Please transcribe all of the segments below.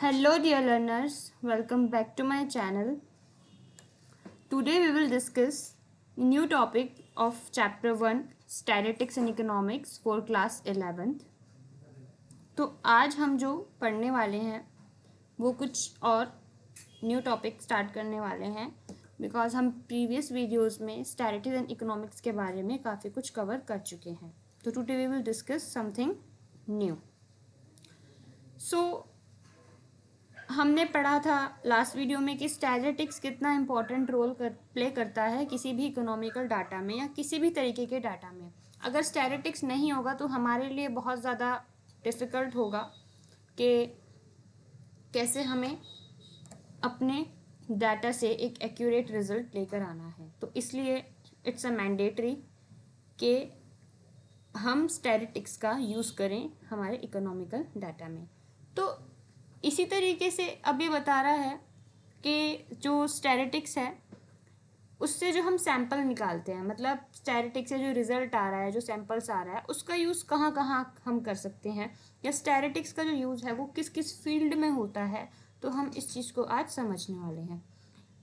Hello dear learners, welcome back to my channel. Today we will discuss a new topic of chapter 1 Statistics and Economics for class 11th. तो आज हम जो पढ़ने वाले हैं वो कुछ और न्यू टॉपिक स्टार्ट करने वाले हैं बिकॉज हम प्रीवियस वीडियोस में स्टैटिस्टिक्स एंड इकोनॉमिक्स के बारे में काफ़ी कुछ कवर कर चुके हैं. तो today we will discuss something new. So हमने पढ़ा था लास्ट वीडियो में कि स्टैटिस्टिक्स कितना इम्पोर्टेंट रोल प्ले करता है किसी भी इकोनॉमिकल डाटा में या किसी भी तरीके के डाटा में. अगर स्टैटिस्टिक्स नहीं होगा तो हमारे लिए बहुत ज़्यादा डिफ़िकल्ट होगा कि कैसे हमें अपने डाटा से एक एक्यूरेट रिजल्ट लेकर आना है. तो इसलिए इट्स अ मैंडेटरी कि हम स्टैटिस्टिक्स का यूज़ करें हमारे इकोनॉमिकल डाटा में. तो इसी तरीके से अब ये बता रहा है कि जो स्टैटिस्टिक्स है उससे जो हम सैंपल निकालते हैं, मतलब स्टैटिस्टिक्स से जो रिज़ल्ट आ रहा है, जो सैंपल्स आ रहा है, उसका यूज़ कहाँ कहाँ हम कर सकते हैं या स्टैटिस्टिक्स का जो यूज़ है वो किस किस फील्ड में होता है. तो हम इस चीज़ को आज समझने वाले हैं.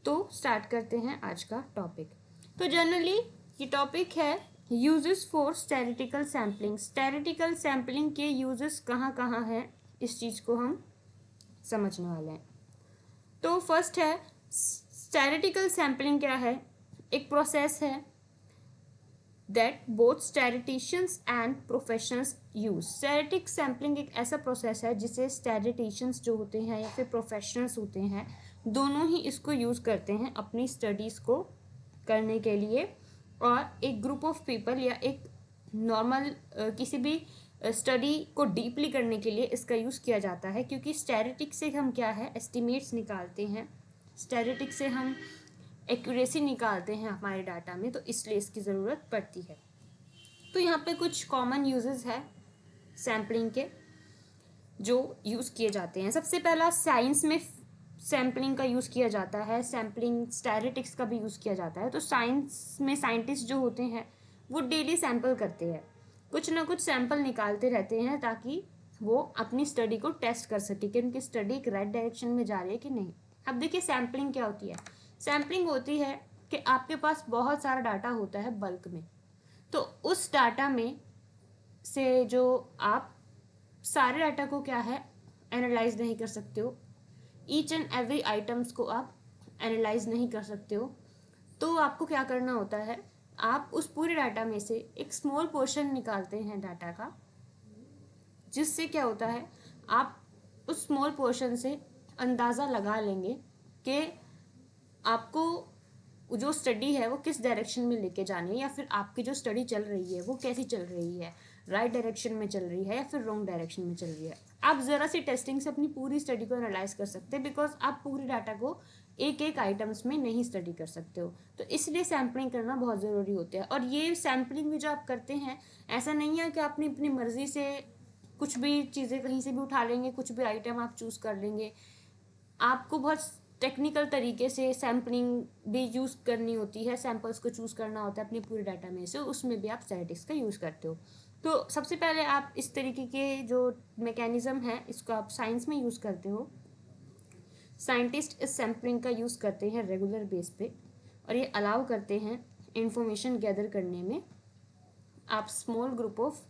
तो स्टार्ट करते हैं आज का टॉपिक. तो जनरली ये टॉपिक है uses for statistical sampling. Statistical sampling के यूजेस कहाँ कहाँ हैं इस चीज़ को हम समझने वाले हैं. तो फर्स्ट है स्टैटिस्टिकल सैम्पलिंग. क्या है? एक प्रोसेस है that both statisticians and professionals use. Statistic sampling एक ऐसा प्रोसेस है जिसे स्टैटिस्टिशियंस जो होते हैं या फिर प्रोफेशनल्स होते हैं दोनों ही इसको यूज़ करते हैं अपनी स्टडीज़ को करने के लिए. और एक ग्रुप ऑफ पीपल या एक नॉर्मल किसी भी स्टडी को डीपली करने के लिए इसका यूज़ किया जाता है, क्योंकि स्टैटिस्टिक्स से हम क्या है एस्टिमेट्स निकालते हैं, स्टैटिस्टिक्स से हम एक्यूरेसी निकालते हैं हमारे डाटा में, तो इसलिए इसकी ज़रूरत पड़ती है. तो यहाँ पे कुछ कॉमन यूजेस है सैम्पलिंग के जो यूज़ किए जाते हैं. सबसे पहला साइंस में सैम्पलिंग का यूज़ किया जाता है, सैम्पलिंग स्टैटिस्टिक्स का भी यूज़ किया जाता है. तो साइंस में साइंटिस्ट जो होते हैं वो डेली सैम्पल करते हैं, कुछ ना कुछ सैंपल निकालते रहते हैं ताकि वो अपनी स्टडी को टेस्ट कर सके कि उनकी स्टडी एक राइट डायरेक्शन में जा रही है कि नहीं. अब देखिए सैम्पलिंग क्या होती है. सैम्पलिंग होती है कि आपके पास बहुत सारा डाटा होता है बल्क में, तो उस डाटा में से जो आप सारे डाटा को क्या है एनालाइज नहीं कर सकते हो, ईच एंड एवरी आइटम्स को आप एनालाइज नहीं कर सकते हो. तो आपको क्या करना होता है, आप उस पूरे डाटा में से एक स्मॉल पोर्शन निकालते हैं डाटा का, जिससे क्या होता है आप उस स्मॉल पोर्शन से अंदाज़ा लगा लेंगे कि आपको जो स्टडी है वो किस डायरेक्शन में लेके जानी है, या फिर आपकी जो स्टडी चल रही है वो कैसी चल रही है, राइट डायरेक्शन में चल रही है या फिर रॉन्ग डायरेक्शन में चल रही है. आप ज़रा सी टेस्टिंग से अपनी पूरी स्टडी को एनालाइज कर सकते हैं, बिकॉज आप पूरे डाटा को एक एक आइटम्स में नहीं स्टडी कर सकते हो. तो इसलिए सैम्पलिंग करना बहुत ज़रूरी होता है. और ये सैम्पलिंग भी जो आप करते हैं ऐसा नहीं है कि आपने अपनी मर्ज़ी से कुछ भी चीज़ें कहीं से भी उठा लेंगे, कुछ भी आइटम आप चूज़ कर लेंगे. आपको बहुत टेक्निकल तरीके से सैम्पलिंग भी यूज़ करनी होती है, सैम्पल्स को चूज़ करना होता है अपने पूरे डाटा में से, उसमें भी आप स्टैटिस्टिक्स का यूज़ करते हो. तो सबसे पहले आप इस तरीके के जो मैकेनिज़्म है इसको आप साइंस में यूज़ करते हो. साइंटिस्ट इस सैम्पलिंग का यूज़ करते हैं रेगुलर बेस पे, और ये अलाउ करते हैं इंफॉर्मेशन गैदर करने में. आप स्मॉल ग्रुप ऑफ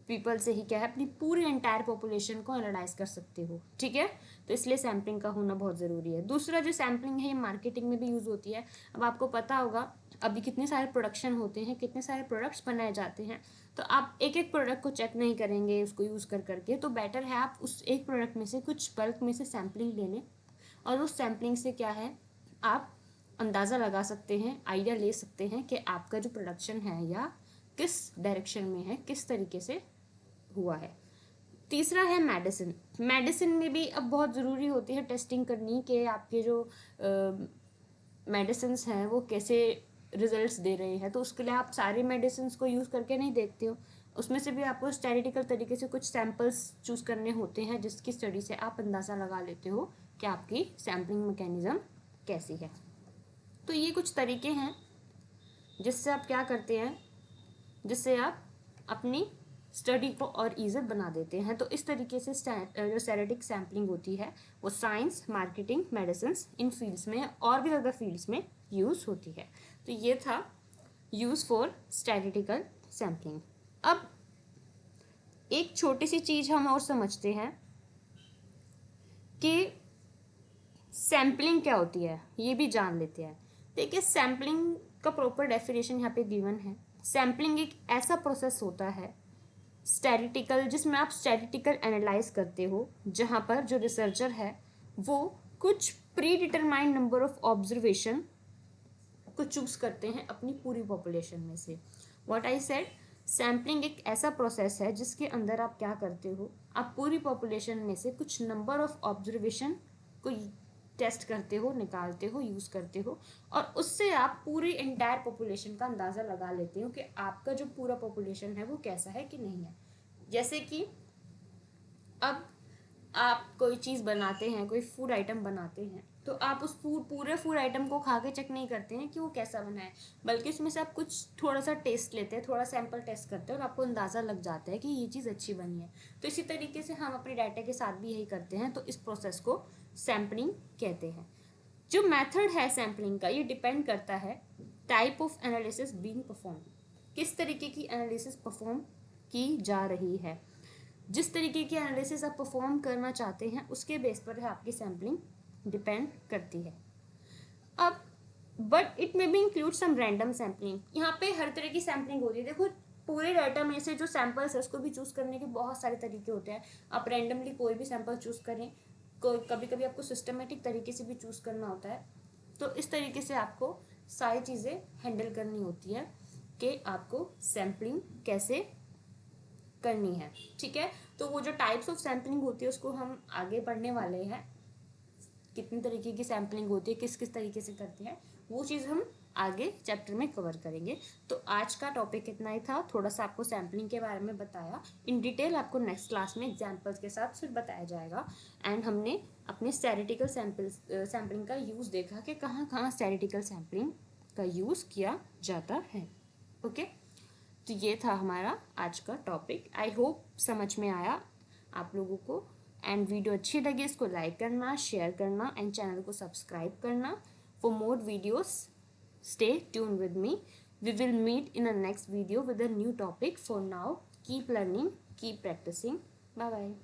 पीपल से ही क्या है अपनी पूरी एंटायर पॉपुलेशन को एनालाइज कर सकते हो. ठीक है, तो इसलिए सैम्पलिंग का होना बहुत ज़रूरी है. दूसरा जो सैम्पलिंग है ये मार्केटिंग में भी यूज़ होती है. अब आपको पता होगा अभी कितने सारे प्रोडक्शन होते हैं, कितने सारे प्रोडक्ट्स बनाए जाते हैं, तो आप एक एक प्रोडक्ट को चेक नहीं करेंगे उसको यूज़ कर करके. तो बेटर है आप उस एक प्रोडक्ट में से कुछ बल्क में से सैम्पलिंग ले लें, और उस सैम्पलिंग से क्या है आप अंदाज़ा लगा सकते हैं, आइडिया ले सकते हैं कि आपका जो प्रोडक्शन है या किस डायरेक्शन में है, किस तरीके से हुआ है. तीसरा है मेडिसिन. मेडिसिन में भी अब बहुत ज़रूरी होती है टेस्टिंग करनी कि आपके जो मेडिसिन्स हैं वो कैसे रिजल्ट्स दे रहे हैं. तो उसके लिए आप सारे मेडिसिन्स को यूज़ करके नहीं देखते हो, उसमें से भी आपको स्टैटिस्टिकल तरीके से कुछ सैम्पल्स चूज़ करने होते हैं जिसकी स्टडी से आप अंदाज़ा लगा लेते हो कि आपकी सैम्पलिंग मैकेनिज़्म कैसी है. तो ये कुछ तरीके हैं जिससे आप क्या करते हैं, जिससे आप अपनी स्टडी को और ईज़र बना देते हैं। तो इस तरीके से जो स्टैटिस्टिक सैम्पलिंग होती है वो science, marketing, medicine in fields में और भी ज़्यादा फील्ड्स में यूज़ होती है। तो ये था यूज़ फॉर स्टैटिस्टिकल सैम्पलिंग। अब एक छोटी सी चीज़ हम और समझते हैं कि सैम्पलिंग क्या होती है, ये भी जान लेते हैं। देखिए, सैम्पलिंग का प्रॉपर डेफिनेशन यहाँ पे गिवन है। सैम्पलिंग एक ऐसा प्रोसेस होता है स्टैटिस्टिकल, जिसमें आप स्टैटिस्टिकल एनालाइज करते हो, जहाँ पर जो रिसर्चर है वो कुछ pre determined number of observation को चूज करते हैं अपनी पूरी पॉपुलेशन में से। व्हाट आई सेड, सैम्पलिंग एक ऐसा प्रोसेस है जिसके अंदर आप क्या करते हो, आप पूरी पॉपुलेशन में से कुछ नंबर ऑफ ऑब्जर्वेशन को टेस्ट करते हो, निकालते हो, यूज़ करते हो, और उससे आप पूरी एंटायर पॉपुलेशन का अंदाज़ा लगा लेते हो कि आपका जो पूरा पॉपुलेशन है वो कैसा है कि नहीं है। जैसे कि अब आप कोई चीज़ बनाते हैं, कोई फूड आइटम बनाते हैं, तो आप उस पूरे फूड आइटम को खा के चेक नहीं करते हैं कि वो कैसा बना है, बल्कि उसमें से आप कुछ थोड़ा सा टेस्ट लेते हैं, थोड़ा सैंपल टेस्ट करते हैं और आपको अंदाज़ा लग जाता है कि ये चीज़ अच्छी बनी है। तो इसी तरीके से हम अपने डाटा के साथ भी यही करते हैं। तो इस प्रोसेस को सैम्पलिंग कहते हैं। जो मेथड है सैम्पलिंग का, ये डिपेंड करता है type of analysis being perform, किस तरीके की एनालिसिस परफॉर्म की जा रही है। जिस तरीके की एनालिसिस आप परफॉर्म करना चाहते हैं उसके बेस पर है आपकी सैम्पलिंग डिपेंड करती है। अब but it may be include some random sampling, यहाँ पे हर तरह की सैम्पलिंग होती है। देखो, पूरे डाटा में से जो सैंपल्स है उसको भी चूज़ करने के बहुत सारे तरीके होते हैं। आप रैंडमली कोई भी सैंपल चूज़ करें, कभी कभी आपको सिस्टमेटिक तरीके से भी चूज़ करना होता है। तो इस तरीके से आपको सारी चीज़ें हैंडल करनी होती है कि आपको सैम्पलिंग कैसे करनी है। ठीक है, तो वो जो टाइप्स ऑफ सैम्पलिंग होती है उसको हम आगे पढ़ने वाले हैं। कितनी तरीके की सैम्पलिंग होती है, किस किस तरीके से करते हैं, वो चीज़ हम आगे चैप्टर में कवर करेंगे। तो आज का टॉपिक इतना ही था, थोड़ा सा आपको सैम्पलिंग के बारे में बताया। इन डिटेल आपको नेक्स्ट क्लास में एग्जाम्पल्स के साथ फिर बताया जाएगा। एंड हमने अपने स्टैटिस्टिकल सैम्पलिंग का यूज़ देखा कि कहाँ कहाँ स्टैटिस्टिकल सैम्पलिंग का यूज़ किया जाता है। ओके, तो ये था हमारा आज का टॉपिक। आई होप समझ में आया आप लोगों को। एंड वीडियो अच्छी लगी इसको लाइक करना, शेयर करना एंड चैनल को सब्सक्राइब करना। For more videos stay tune with me. We will meet in a next video with a new topic. For now keep learning, keep practising. Bye bye.